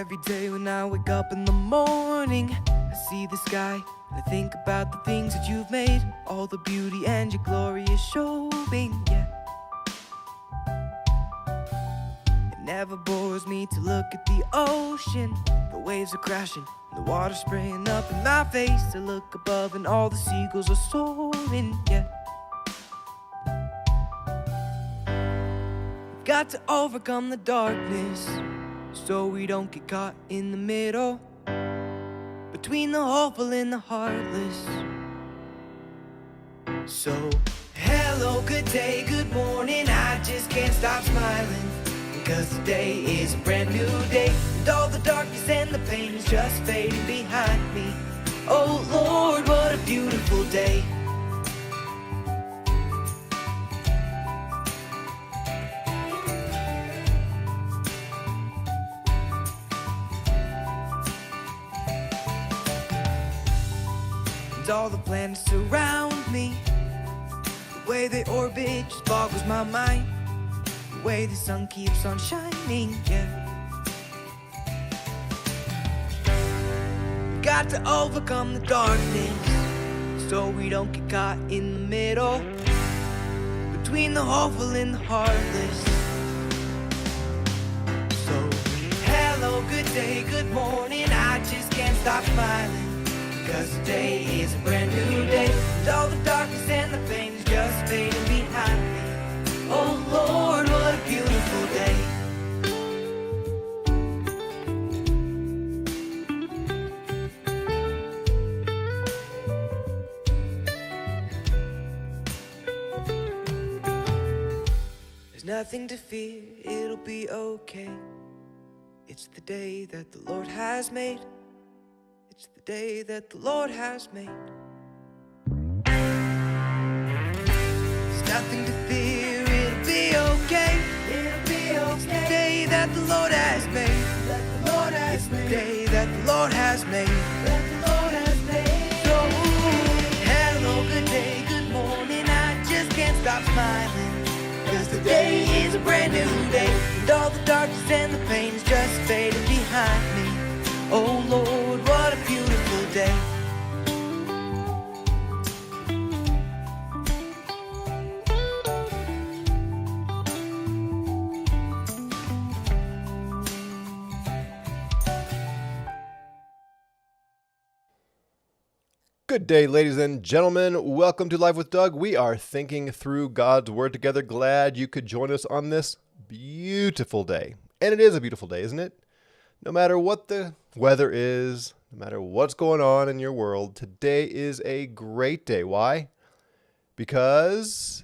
Every day when I wake up in the morning, I see the sky and I think about the things that you've made. All the beauty and your glory is showing, yeah. It never bores me to look at the ocean. The waves are crashing, the water spraying up in my face. I look above and all the seagulls are soaring, yeah. We've got to overcome the darkness, so we don't get caught in the middle, between the hopeful and the heartless. So, hello, good day, good morning, I just can't stop smiling, because today is a brand new day, and all the darkness and the pain is just fading behind me. Oh Lord, what a beautiful day. And all the planets surround me, the way they orbit just boggles my mind, the way the sun keeps on shining, yeah. We've got to overcome the darkness, so we don't get caught in the middle, between the hopeful and the heartless. So, hello, good day, good morning, I just can't stop smiling, because today is a brand new day, and all the darkness and the pain is just fading behind me. Oh Lord, what a beautiful day. There's nothing to fear, it'll be okay. It's the day that the Lord has made. It's the day that the Lord has made. There's nothing to fear, it'll be okay. It'll be okay. It's the day that the Lord has made. That the Lord has made. It's the day that the Lord has made. That the Lord has made. So, hello, good day, good morning, I just can't stop smiling, because today is a brand new day, and all the darkness and the pain is just fading behind me. Oh Lord, what a beautiful day. Good day, ladies and gentlemen. Welcome to Life with Doug. We are thinking through God's Word together. Glad you could join us on this beautiful day. And it is a beautiful day, isn't it? No matter what the weather is, no matter what's going on in your world, today is a great day. Why? Because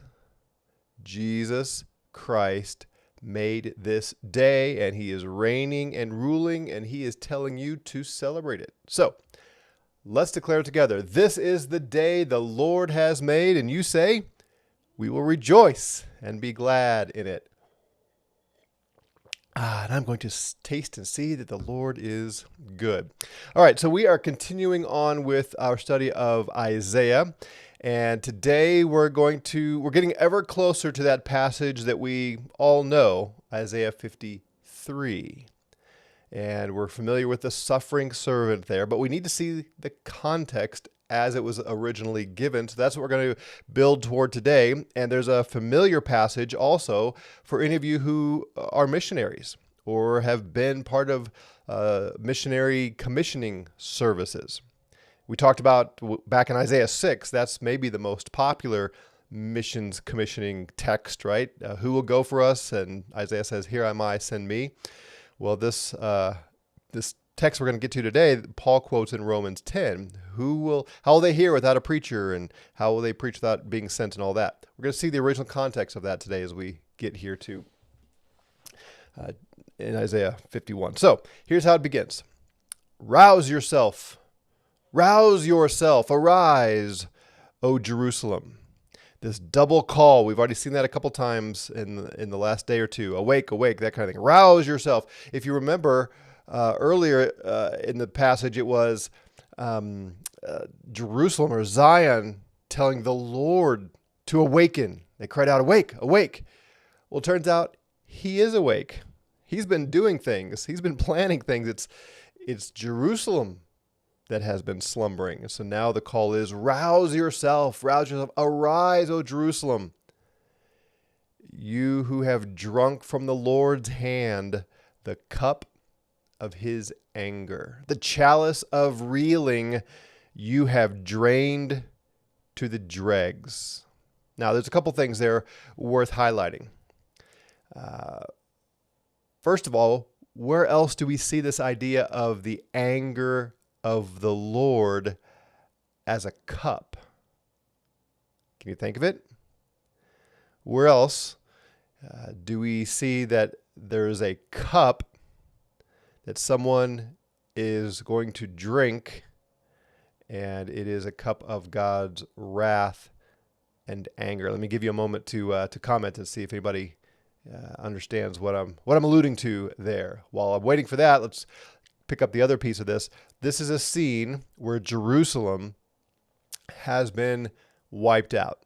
Jesus Christ made this day, and he is reigning and ruling, and he is telling you to celebrate it. So, let's declare together, this is the day the Lord has made, and you say, we will rejoice and be glad in it. And I'm going to taste and see that the Lord is good. All right, so we are continuing on with our study of Isaiah. And today we're getting ever closer to that passage that we all know, Isaiah 53. And we're familiar with the suffering servant there, but we need to see the context as it was originally given. So that's what we're going to build toward today. And there's a familiar passage also for any of you who are missionaries or have been part of missionary commissioning services. We talked about back in Isaiah 6, that's maybe the most popular missions commissioning text, right? Who will go for us? And Isaiah says, here am I, send me. Well, this text we're going to get to today, Paul quotes in Romans 10, how will they hear without a preacher, and how will they preach without being sent, and all that. We're going to see the original context of that today as we get here to in Isaiah 51. So here's how it begins. Rouse yourself, arise, O Jerusalem. This double call, we've already seen that a couple times in the last day or two. Awake, awake, that kind of thing. Rouse yourself. If you remember earlier in the passage, it was Jerusalem or Zion telling the Lord to awaken. They cried out, awake, awake. Well, it turns out he is awake. He's been doing things. He's been planning things. It's Jerusalem that has been slumbering. So now the call is, rouse yourself, arise, O Jerusalem. You who have drunk from the Lord's hand the cup of his anger, the chalice of reeling, you have drained to the dregs. Now, there's a couple things there worth highlighting. First of all, where else do we see this idea of the anger of the Lord as a cup? Can you think of it? Where else do we see that there is a cup that someone is going to drink, and it is a cup of God's wrath and anger? Let me give you a moment to comment and see if anybody understands what I'm alluding to there. While I'm waiting for that, let's pick up the other piece of this. This is a scene where Jerusalem has been wiped out.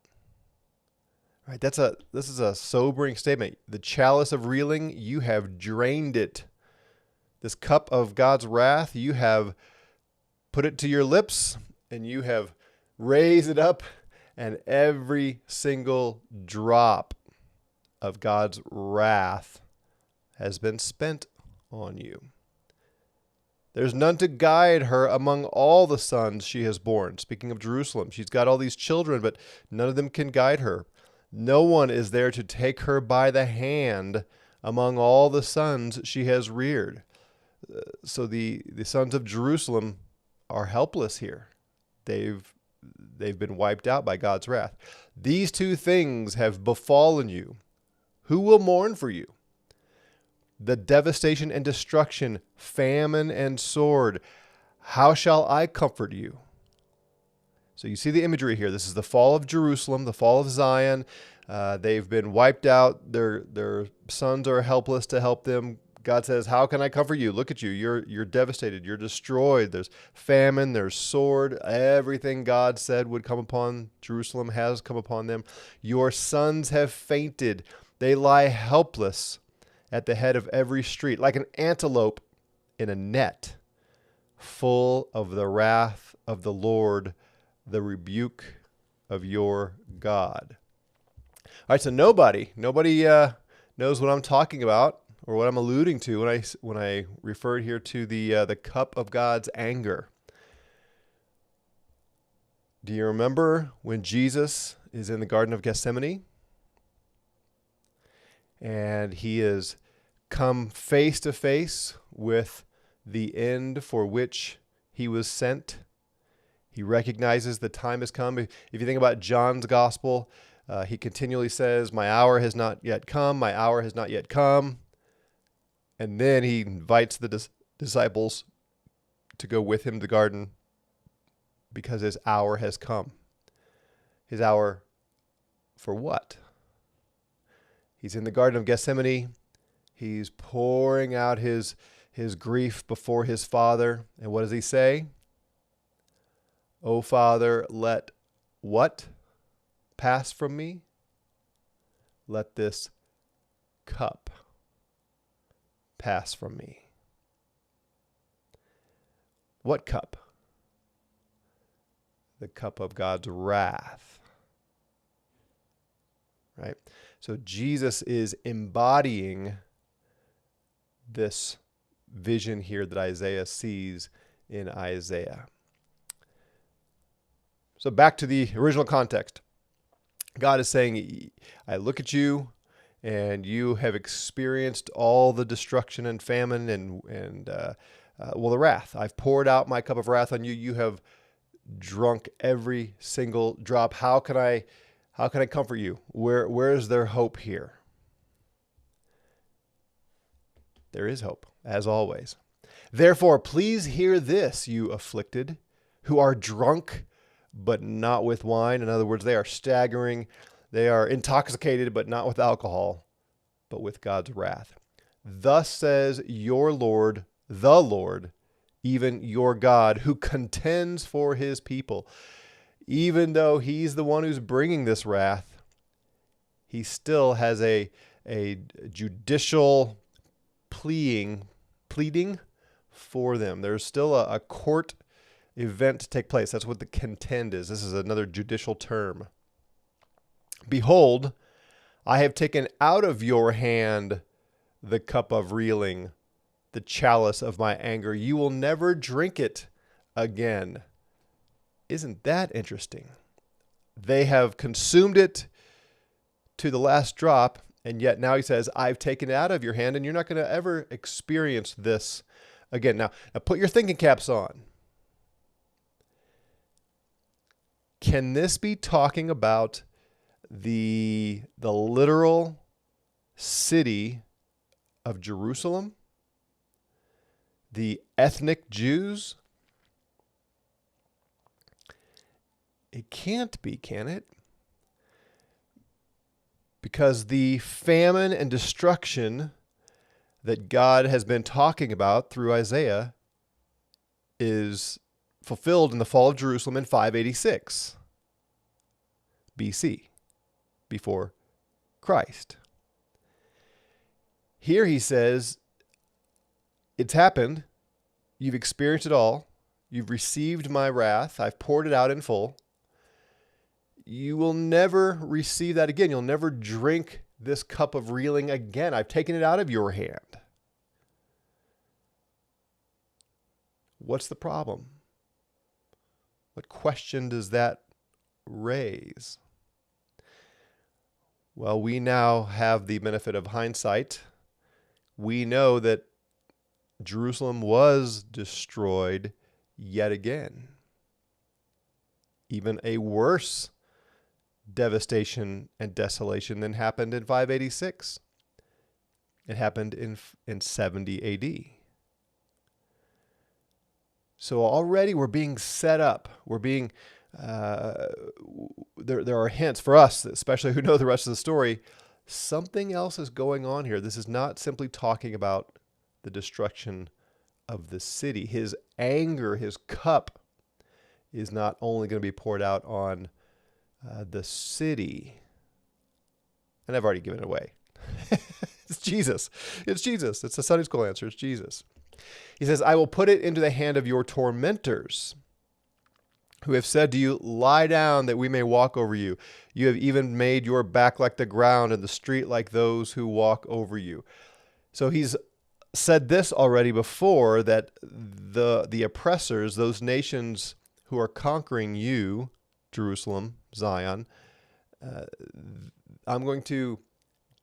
Right? This is a sobering statement. The chalice of reeling, you have drained it. This cup of God's wrath, you have put it to your lips, and you have raised it up, and every single drop of God's wrath has been spent on you. There's none to guide her among all the sons she has borne. Speaking of Jerusalem, she's got all these children, but none of them can guide her. No one is there to take her by the hand among all the sons she has reared. So the sons of Jerusalem are helpless here. They've been wiped out by God's wrath. These two things have befallen you. Who will mourn for you? The devastation and destruction, famine and sword. How shall I comfort you? So you see the imagery here. This is the fall of Jerusalem, the fall of Zion. They've been wiped out. Their sons are helpless to help them. God says, how can I comfort you? Look at you. You're devastated. You're destroyed. There's famine. There's sword. Everything God said would come upon Jerusalem has come upon them. Your sons have fainted. They lie helpless at the head of every street, like an antelope in a net, full of the wrath of the Lord, the rebuke of your God. All right, so nobody knows what I'm talking about or what I'm alluding to when I referred here to the cup of God's anger. Do you remember when Jesus is in the Garden of Gethsemane? And he is come face to face with the end for which he was sent. He recognizes the time has come. If you think about John's gospel, he continually says, my hour has not yet come, my hour has not yet come. And then he invites the disciples to go with him to the garden because his hour has come. His hour for what? He's in the Garden of Gethsemane. He's pouring out his grief before his Father. And what does he say? O Father, let what pass from me? Let this cup pass from me. What cup? The cup of God's wrath. Right? So Jesus is embodying this vision here that Isaiah sees in Isaiah. So back to the original context. God is saying, I look at you and you have experienced all the destruction and famine and the wrath. I've poured out my cup of wrath on you. You have drunk every single drop. How can I comfort you? Where is there hope here? There is hope, as always. Therefore, please hear this, you afflicted, who are drunk, but not with wine. In other words, they are staggering. They are intoxicated, but not with alcohol, but with God's wrath. Thus says your Lord, the Lord, even your God, who contends for his people. Even though he's the one who's bringing this wrath, he still has a judicial pleading for them. There's still a court event to take place. That's what the contend is. This is another judicial term. Behold, I have taken out of your hand the cup of reeling, the chalice of my anger. You will never drink it again. Isn't that interesting? They have consumed it to the last drop, and yet now he says, I've taken it out of your hand, and you're not going to ever experience this again. Now put your thinking caps on. Can this be talking about the literal city of Jerusalem? The ethnic Jews? It can't be, can it? Because the famine and destruction that God has been talking about through Isaiah is fulfilled in the fall of Jerusalem in 586 BC, before Christ. Here he says, it's happened. You've experienced it all. You've received my wrath. I've poured it out in full. You will never receive that again. You'll never drink this cup of reeling again. I've taken it out of your hand. What's the problem? What question does that raise? Well, we now have the benefit of hindsight. We know that Jerusalem was destroyed yet again. Even a worse devastation and desolation than happened in 586. It happened in 70 AD. So already we're being set up. We're being, there are hints for us, especially who know the rest of the story. Something else is going on here. This is not simply talking about the destruction of the city. His anger, his cup, is not only going to be poured out on the city. And I've already given it away. It's Jesus. It's Jesus. It's the Sunday school answer. It's Jesus. He says, I will put it into the hand of your tormentors, who have said to you, lie down that we may walk over you. You have even made your back like the ground and the street like those who walk over you. So he's said this already before, that the oppressors, those nations who are conquering you, Jerusalem, Zion, I'm going to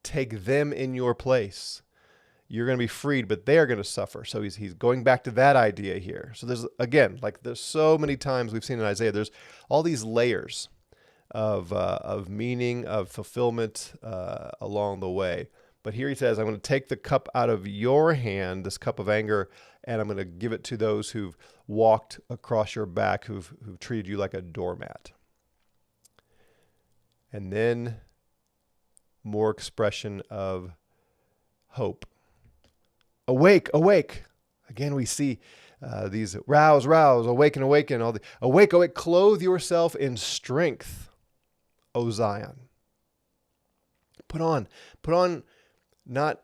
take them in your place. You're going to be freed, but they are going to suffer. So he's going back to that idea here. So there's so many times we've seen in Isaiah, there's all these layers of meaning, of fulfillment along the way. But here he says, I'm going to take the cup out of your hand, this cup of anger, and I'm going to give it to those who've walked across your back, who've treated you like a doormat. And then more expression of hope. Awake, awake. Again, we see these rouse, rouse, awaken, awaken. Awake, awake, clothe yourself in strength, O Zion. Put on not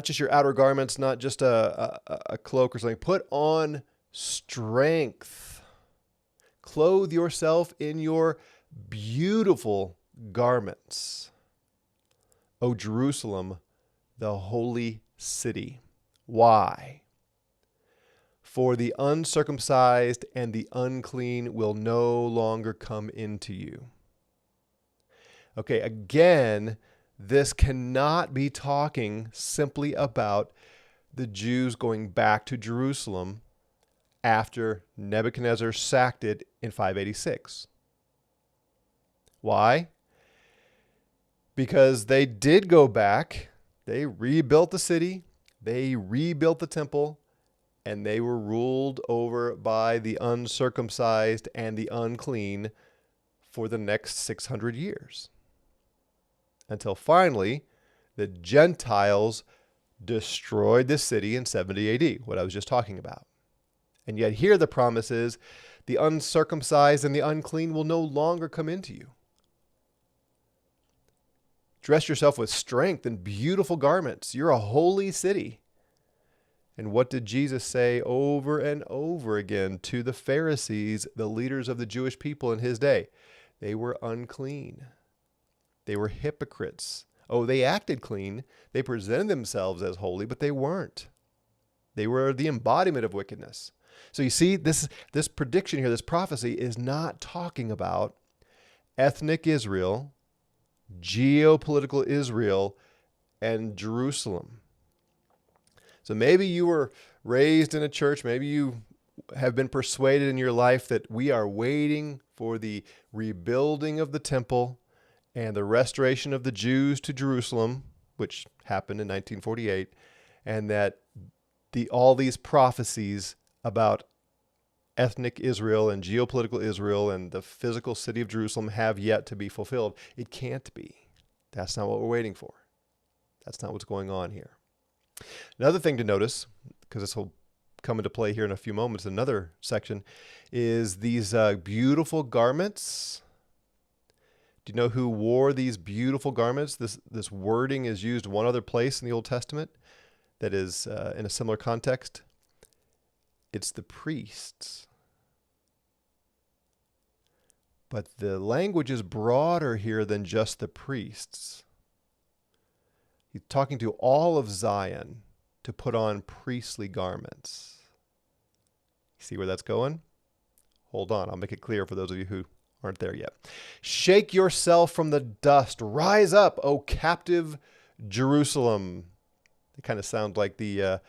just your outer garments, not just a cloak or something. Put on strength. Clothe yourself in your beautiful garments, O Jerusalem, the holy city. Why? For the uncircumcised and the unclean will no longer come into you. Okay, again, this cannot be talking simply about the Jews going back to Jerusalem after Nebuchadnezzar sacked it in 586. Why? Because they did go back. They rebuilt the city. They rebuilt the temple, and they were ruled over by the uncircumcised and the unclean for the next 600 years. Until finally, the Gentiles destroyed the city in 70 AD, what I was just talking about. And yet here the promise is, the uncircumcised and the unclean will no longer come into you. Dress yourself with strength and beautiful garments. You're a holy city. And what did Jesus say over and over again to the Pharisees, the leaders of the Jewish people in his day? They were unclean. They were hypocrites. Oh, they acted clean. They presented themselves as holy, but they weren't. They were the embodiment of wickedness. So you see, this prediction here, this prophecy, is not talking about ethnic Israel, geopolitical Israel, and Jerusalem. So maybe you were raised in a church, maybe you have been persuaded in your life that we are waiting for the rebuilding of the temple and the restoration of the Jews to Jerusalem, which happened in 1948, and that all these prophecies about ethnic Israel and geopolitical Israel and the physical city of Jerusalem have yet to be fulfilled. It can't be. That's not what we're waiting for. That's not what's going on here. Another thing to notice, because this will come into play here in a few moments, another section, is these beautiful garments. Do you know who wore these beautiful garments? This wording is used one other place in the Old Testament that is in a similar context. It's the priests. But the language is broader here than just the priests. He's talking to all of Zion to put on priestly garments. You see where that's going? Hold on, I'll make it clear for those of you who aren't there yet. Shake yourself from the dust. Rise up, O captive Jerusalem. It kind of sounds like the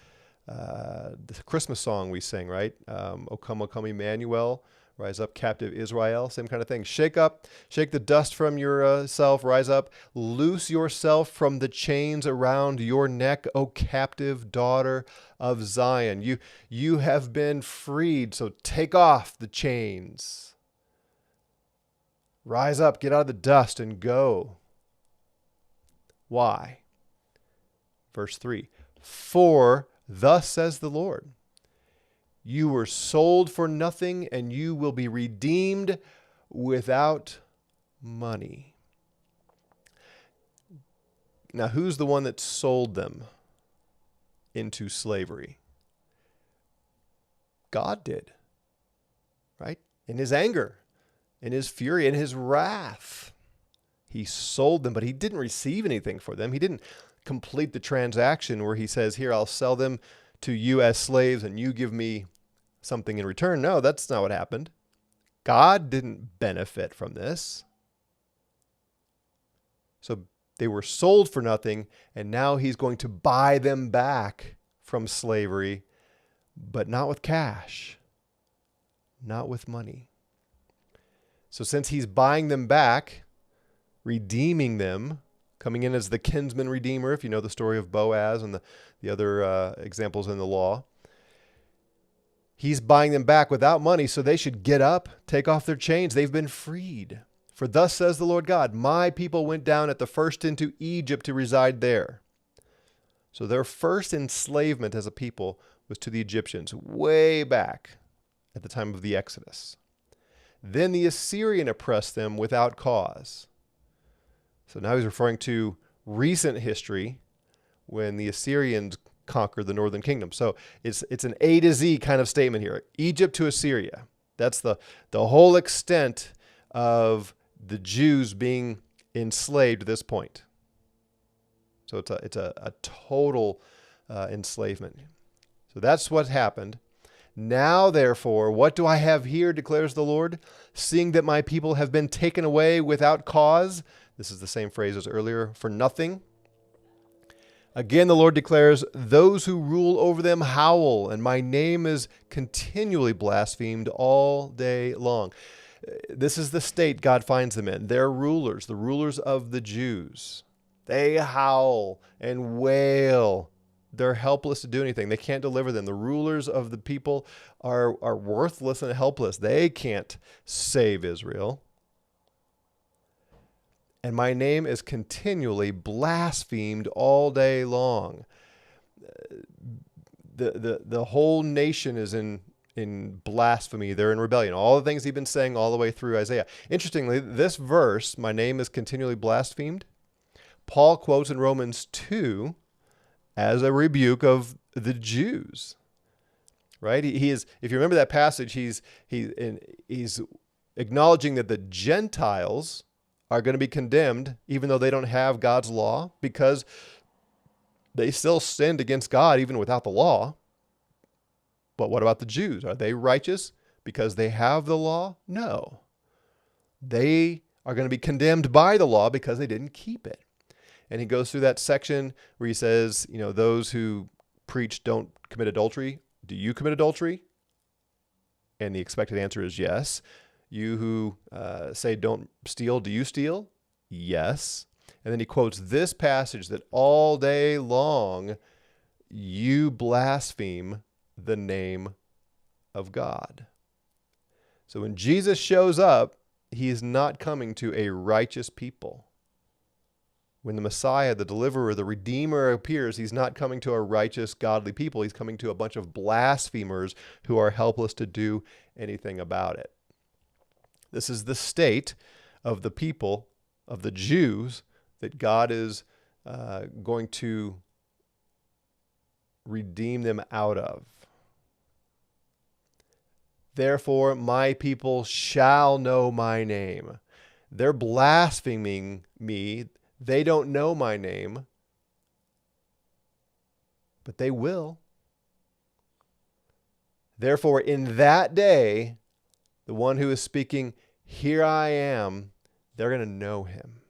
Christmas song we sing, right? O come, Emmanuel. Rise up, captive Israel. Same kind of thing. Shake up, shake the dust from yourself. Rise up, loose yourself from the chains around your neck, O captive daughter of Zion. You have been freed, so take off the chains. Rise up, get out of the dust and go. Why? Verse 3. For thus says the Lord, you were sold for nothing, and you will be redeemed without money. Now, who's the one that sold them into slavery? God did, right? In his anger, in his fury, in his wrath, he sold them, but he didn't receive anything for them. He didn't complete the transaction where he says, here, I'll sell them to you as slaves and you give me something in return. No, that's not what happened. God didn't benefit from this. So they were sold for nothing, and now he's going to buy them back from slavery, but not with cash, not with money. So since he's buying them back, redeeming them, coming in as the kinsman redeemer, if you know the story of Boaz and the other examples in the law, he's buying them back without money, so they should get up, take off their chains. They've been freed. For thus says the Lord God, my people went down at the first into Egypt to reside there. So their first enslavement as a people was to the Egyptians, way back at the time of the Exodus. Then the Assyrian oppressed them without cause. So now he's referring to recent history when the Assyrians conquered the northern kingdom. So it's an A to Z kind of statement here. Egypt to Assyria. That's the whole extent of the Jews being enslaved to this point. So it's a total enslavement. So that's what happened. Now, therefore, what do I have here, declares the Lord? Seeing that my people have been taken away without cause. This is the same phrase as earlier, for nothing. Again, the Lord declares, those who rule over them howl, and my name is continually blasphemed all day long. This is the state God finds them in. They're rulers, the rulers of the Jews. They howl and wail. They're helpless to do anything. They can't deliver them. The rulers of the people are worthless and helpless. They can't save Israel. And my name is continually blasphemed all day long. The whole nation is in blasphemy. They're in rebellion. All the things he's been saying all the way through Isaiah. Interestingly, this verse, my name is continually blasphemed, Paul quotes in Romans 2 as a rebuke of the Jews. Right? He is, if you remember that passage, he's acknowledging that the Gentiles are going to be condemned even though they don't have God's law, because they still sinned against God even without the law. But what about the Jews? Are they righteous because they have the law? No. They are going to be condemned by the law because they didn't keep it. And he goes through that section where he says, those who preach don't commit adultery. Do you commit adultery? And the expected answer is yes. You who say don't steal, do you steal? Yes. And then he quotes this passage that all day long you blaspheme the name of God. So when Jesus shows up, he is not coming to a righteous people. When the Messiah, the deliverer, the Redeemer appears, he's not coming to a righteous, godly people. He's coming to a bunch of blasphemers who are helpless to do anything about it. This is the state of the people, of the Jews, that God is going to redeem them out of. Therefore, my people shall know my name. They're blaspheming me. They don't know my name, but they will. Therefore, in that day, the one who is speaking, "Here I am," they're going to know him.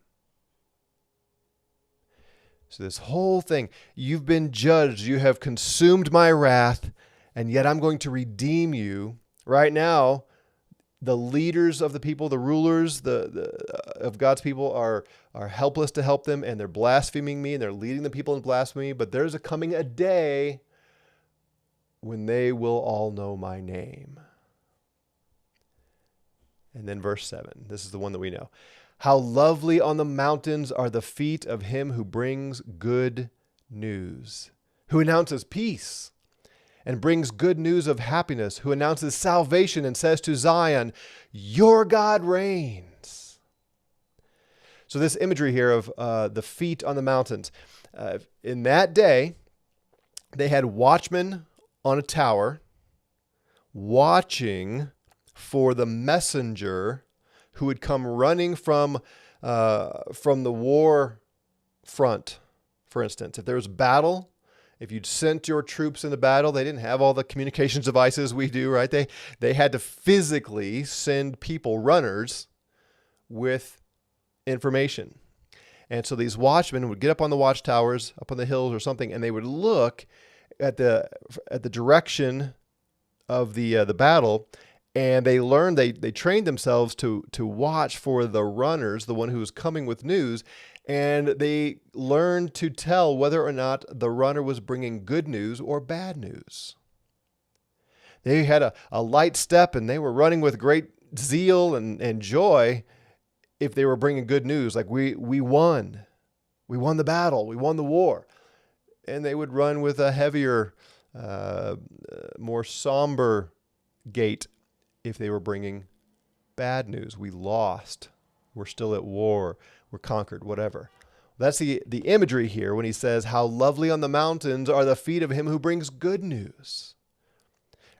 So this whole thing, you've been judged, you have consumed my wrath, and yet I'm going to redeem you. Right now, the leaders of the people, the rulers of God's people are helpless to help them, and they're blaspheming me, and they're leading the people in blasphemy. But there's coming a day when they will all know my name. And then verse 7, this is the one that we know. How lovely on the mountains are the feet of him who brings good news, who announces peace and brings good news of happiness, who announces salvation and says to Zion, your God reigns. So this imagery here of the feet on the mountains. In that day, they had watchmen on a tower watching for the messenger who would come running from the war front. For instance, if there was battle, if you'd sent your troops into battle, they didn't have all the communications devices we do, right? They had to physically send people, runners, with information. And so these watchmen would get up on the watchtowers, up on the hills or something, and they would look at the direction of the battle, and they learned, they trained themselves to watch for the runners, the one who was coming with news, and they learned to tell whether or not the runner was bringing good news or bad news. They had a light step, and they were running with great zeal and joy if they were bringing good news, like we won. We won the battle. We won the war. And they would run with a heavier, more somber gait if they were bringing bad news. We lost. We're still at war. We're conquered, whatever. That's the imagery here when he says, how lovely on the mountains are the feet of him who brings good news.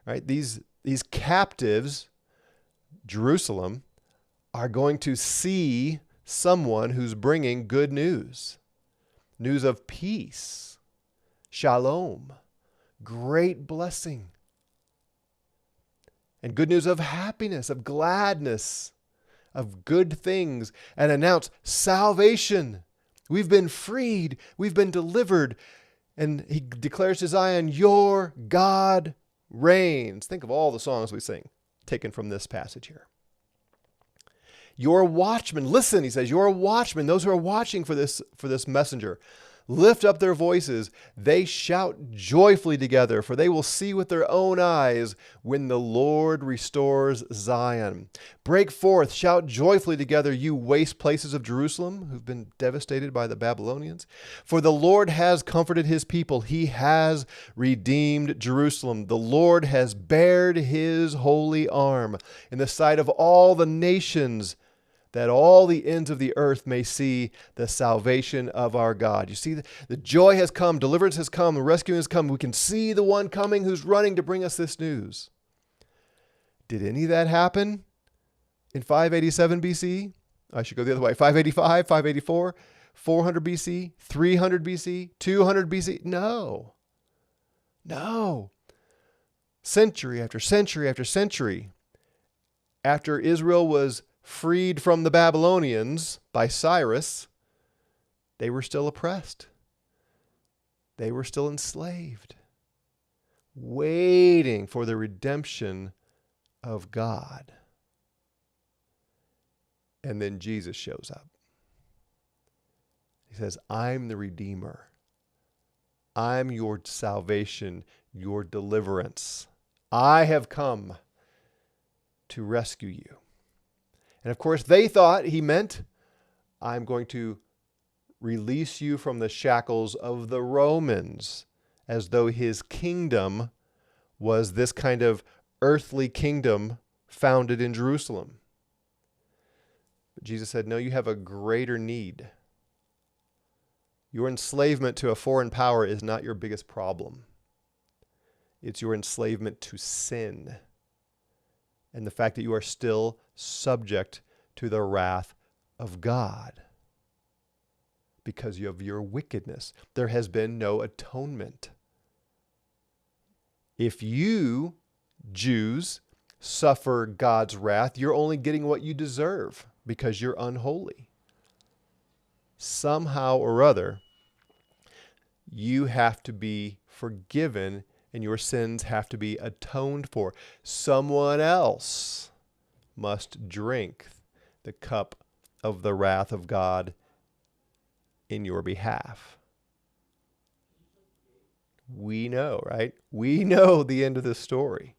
Right? These captives, Jerusalem, are going to see someone who's bringing good news. News of peace, shalom, great blessing, and good news of happiness, of gladness, of good things, and announce salvation. We've been freed. We've been delivered. And he declares to Zion, your God reigns. Think of all the songs we sing taken from this passage here. Your watchmen, listen, he says, your watchmen, those who are watching for this messenger, lift up their voices. They shout joyfully together, for they will see with their own eyes when the Lord restores Zion. Break forth, shout joyfully together, you waste places of Jerusalem who've been devastated by the Babylonians. For the Lord has comforted his people. He has redeemed Jerusalem. The Lord has bared his holy arm in the sight of all the nations. that all the ends of the earth may see the salvation of our God. You see, the joy has come, deliverance has come, the rescue has come. We can see the one coming who's running to bring us this news. Did any of that happen in 587 BC? I should go the other way. 585, 584, 400 BC, 300 BC, 200 BC? No. No. Century after century after century, after Israel was freed from the Babylonians by Cyrus, they were still oppressed. They were still enslaved, waiting for the redemption of God. And then Jesus shows up. He says, I'm the Redeemer. I'm your salvation, your deliverance. I have come to rescue you. And of course, they thought he meant, I'm going to release you from the shackles of the Romans, as though his kingdom was this kind of earthly kingdom founded in Jerusalem. But Jesus said, no, you have a greater need. Your enslavement to a foreign power is not your biggest problem. It's your enslavement to sin and the fact that you are still subject to the wrath of God because of your wickedness. There has been no atonement. If you, Jews, suffer God's wrath, you're only getting what you deserve because you're unholy. Somehow or other, you have to be forgiven and your sins have to be atoned for. Someone else must drink the cup of the wrath of God in your behalf. We know, right? We know the end of this story.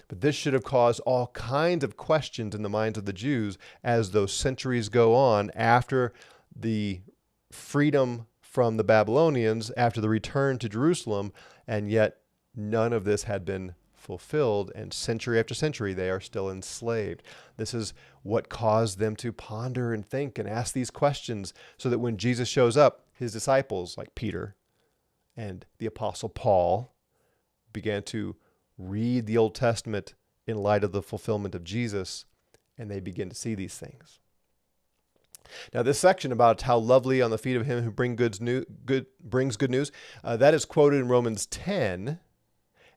But this should have caused all kinds of questions in the minds of the Jews as those centuries go on after the freedom from the Babylonians, after the return to Jerusalem, and yet none of this had been fulfilled, and century after century they are still enslaved. This is what caused them to ponder and think and ask these questions, so that when Jesus shows up, his disciples, like Peter and the Apostle Paul, began to read the Old Testament in light of the fulfillment of Jesus, and they begin to see these things. Now, this section about how lovely on the feet of him who brings good news, that is quoted in Romans 10.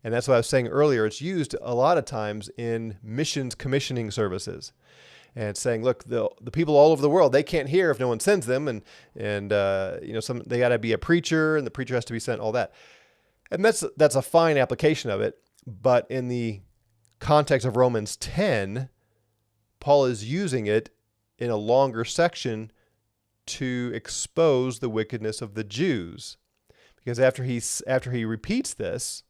And that's what I was saying earlier. It's used a lot of times in missions commissioning services. And it's saying, look, the people all over the world, they can't hear if no one sends them. And they got to be a preacher, and the preacher has to be sent, all that. And that's a fine application of it. But in the context of Romans 10, Paul is using it in a longer section to expose the wickedness of the Jews. Because after he repeats this,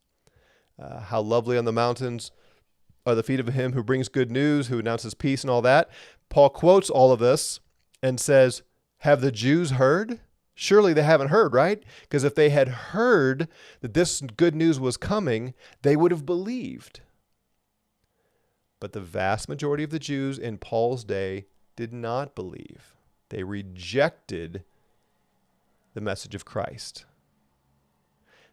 how lovely on the mountains are the feet of him who brings good news, who announces peace and all that, Paul quotes all of this and says, have the Jews heard? Surely they haven't heard, right? Because if they had heard that this good news was coming, they would have believed. But the vast majority of the Jews in Paul's day did not believe. They rejected the message of Christ.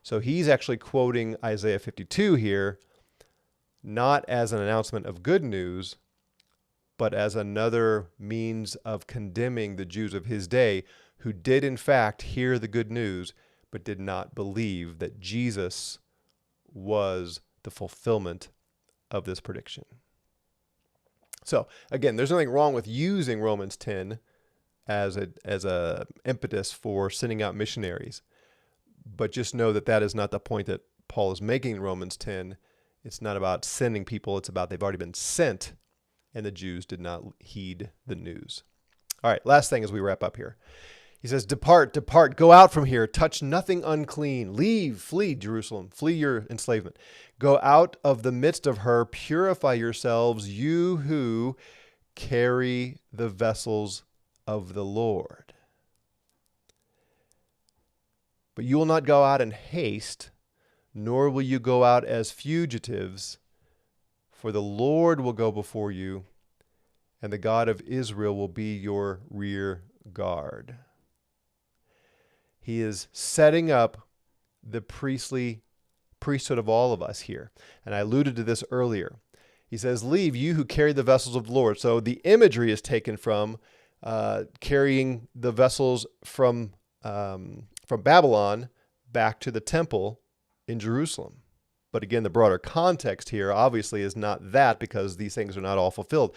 So he's actually quoting Isaiah 52 here, not as an announcement of good news, but as another means of condemning the Jews of his day who did in fact hear the good news, but did not believe that Jesus was the fulfillment of this prediction. So again, there's nothing wrong with using Romans 10 as a impetus for sending out missionaries. But just know that that is not the point that Paul is making in Romans 10. It's not about sending people. It's about they've already been sent, and the Jews did not heed the news. All right, last thing as we wrap up here. He says, depart, go out from here, touch nothing unclean, leave, flee Jerusalem, flee your enslavement. Go out of the midst of her, purify yourselves, you who carry the vessels of the Lord. But you will not go out in haste, nor will you go out as fugitives, for the Lord will go before you, and the God of Israel will be your rear guard. He is setting up the priesthood of all of us here. And I alluded to this earlier. He says, leave you who carry the vessels of the Lord. So the imagery is taken from carrying the vessels from Babylon back to the temple in Jerusalem. But again, the broader context here obviously is not that, because these things are not all fulfilled.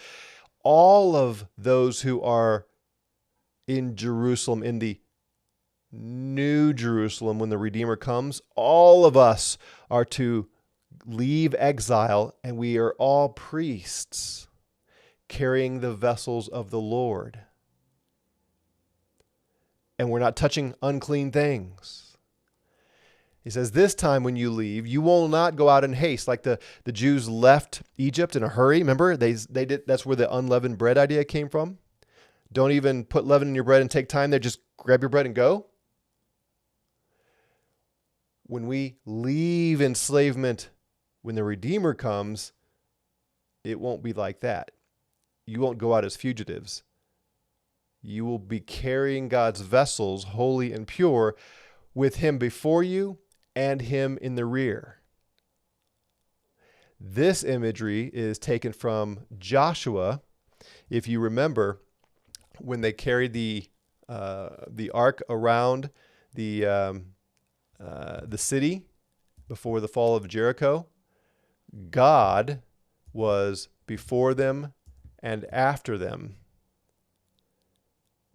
All of those who are in Jerusalem, in the New Jerusalem, when the Redeemer comes, all of us are to leave exile, and we are all priests carrying the vessels of the Lord. And we're not touching unclean things. He says, this time when you leave, you will not go out in haste, like the Jews left Egypt in a hurry. Remember, they did. That's where the unleavened bread idea came from. Don't even put leaven in your bread and take time there. Just grab your bread and go. When we leave enslavement, when the Redeemer comes, it won't be like that. You won't go out as fugitives. You will be carrying God's vessels, holy and pure, with him before you and him in the rear. This imagery is taken from Joshua. If you remember, when they carried the ark around the city before the fall of Jericho, God was before them and after them.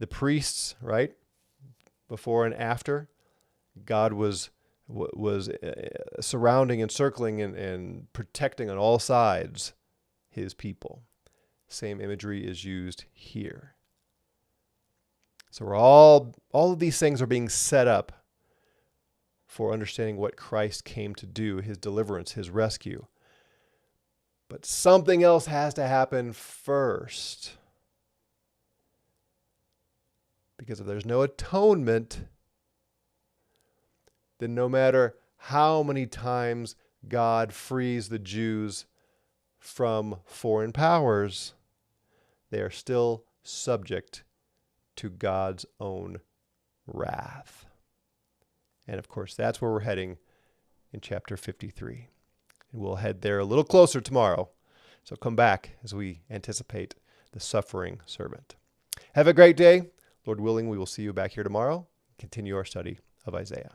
The priests, right, before and after, God was surrounding and circling and protecting on all sides his people. Same imagery is used here. So we're all of these things are being set up for understanding what Christ came to do, his deliverance, his rescue. But something else has to happen first. Because if there's no atonement, then no matter how many times God frees the Jews from foreign powers, they are still subject to God's own wrath. And of course, that's where we're heading in chapter 53. And we'll head there a little closer tomorrow. So come back as we anticipate the suffering servant. Have a great day. Lord willing, we will see you back here tomorrow. Continue our study of Isaiah.